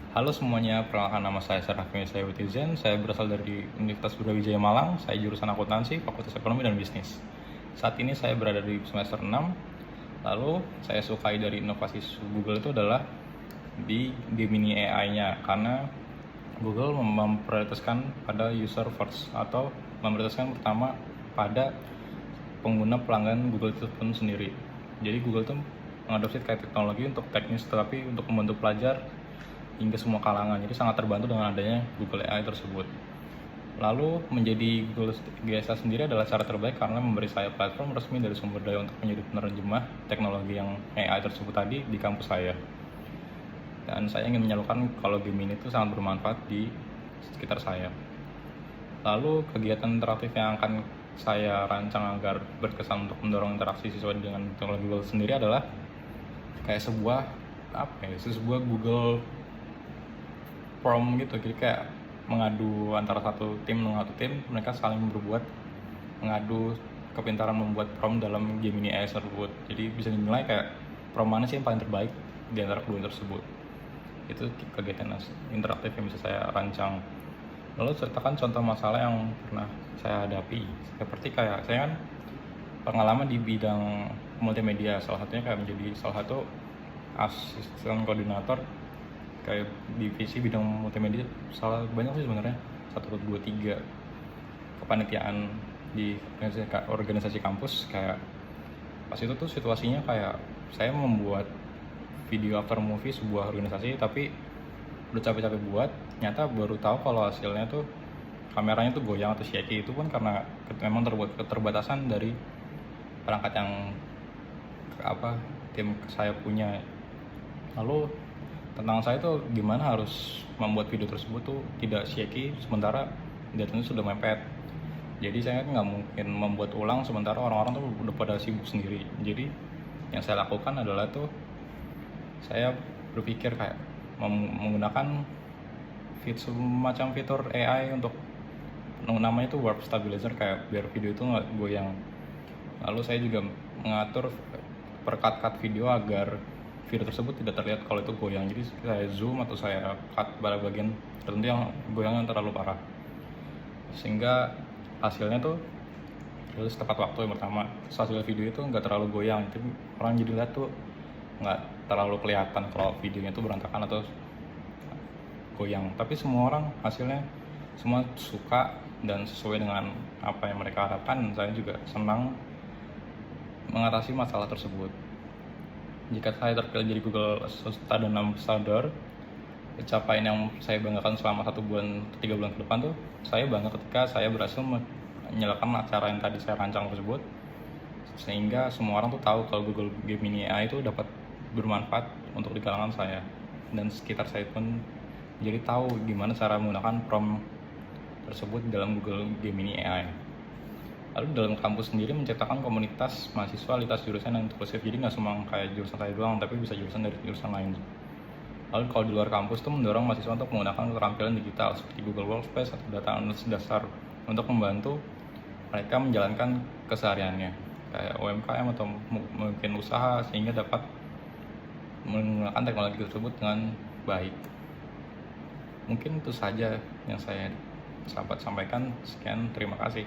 Halo semuanya, perkenalkan nama saya Serafim Sayawutizen. Saya berasal dari Universitas Brawijaya Malang. Saya jurusan akuntansi, Fakultas Ekonomi dan Bisnis. Saat ini saya berada di semester 6. Lalu saya sukai dari inovasi Google itu adalah di Gemini AI-nya, karena Google memprioritaskan pada user first, atau memprioritaskan pertama pada pengguna pelanggan Google itu pun sendiri. Jadi Google itu mengadopsi kayak teknologi untuk teknis, tetapi untuk membantu pelajar hingga semua kalangan. Jadi sangat terbantu dengan adanya Google AI tersebut. Lalu menjadi Google GSA sendiri adalah cara terbaik karena memberi saya platform resmi dari sumber daya untuk menjadi penerjemah teknologi yang AI tersebut tadi di kampus saya. Dan saya ingin menyalurkan kalau Gemini itu sangat bermanfaat di sekitar saya. Lalu kegiatan interaktif yang akan saya rancang agar berkesan untuk mendorong interaksi siswa dengan teknologi Google sendiri adalah kayak sebuah Google Form gitu. Jadi kayak mengadu antara satu tim dengan satu tim, mereka saling berbuat mengadu kepintaran membuat prompt dalam Gemini AI tersebut. Jadi bisa dinilai kayak prompt mana sih yang paling terbaik di antara kedua tersebut. Itu kegiatan interaktif yang bisa saya rancang. Lalu ceritakan contoh masalah yang pernah saya hadapi. Seperti kayak saya kan pengalaman di bidang multimedia, salah satunya kayak menjadi salah satu asisten koordinator kayak divisi bidang multimedia. Salah banyak sih sebenarnya, 1, 2, 3 kepanitiaan di organisasi kampus. Kayak pas itu tuh situasinya kayak saya membuat video after movie sebuah organisasi, tapi udah capek-capek buat, nyata baru tahu kalau hasilnya tuh kameranya tuh goyang atau shaky. Itu pun karena memang terbuat keterbatasan dari perangkat yang tim saya punya. Lalu tantangan saya tuh gimana harus membuat video tersebut tuh tidak shaky sementara datanya sudah mepet. Jadi saya nggak mungkin membuat ulang sementara orang-orang tuh udah pada sibuk sendiri. Jadi yang saya lakukan adalah tuh saya berpikir kayak menggunakan semacam fitur AI untuk namanya itu warp stabilizer, kayak biar video itu nggak goyang. Lalu saya juga mengatur per cut video agar video tersebut tidak terlihat kalau itu goyang. Jadi saya zoom atau saya cut pada bagian tertentu yang goyangnya terlalu parah, sehingga hasilnya tuh rilis tepat waktu yang pertama. Terus hasil video itu nggak terlalu goyang, jadi orang jadi lihat tuh nggak terlalu kelihatan kalau videonya itu berantakan atau goyang. Tapi semua orang hasilnya semua suka dan sesuai dengan apa yang mereka harapkan. Saya juga senang mengatasi masalah tersebut. Jika saya terpilih jadi Google Student Ambassador, pencapaian yang saya banggakan selama 1 bulan 3 bulan ke depan tuh, saya bangga ketika saya berhasil menyalakan acara yang tadi saya rancang tersebut, sehingga semua orang tuh tahu kalau Google Gemini AI itu dapat bermanfaat untuk di kalangan saya, dan sekitar saya pun jadi tahu gimana cara menggunakan prompt tersebut dalam Google Gemini AI. Lalu dalam kampus sendiri menciptakan komunitas mahasiswa lintas jurusan yang inklusif. Jadi nggak cuma kayak jurusan saya doang, tapi bisa jurusan dari jurusan lain. Lalu kalau di luar kampus tuh mendorong mahasiswa untuk menggunakan keterampilan digital seperti Google Workspace atau data analysis dasar untuk membantu mereka menjalankan kesehariannya kayak UMKM atau mungkin usaha, sehingga dapat menggunakan teknologi tersebut dengan baik. Mungkin itu saja yang saya sampaikan. Sekian, terima kasih.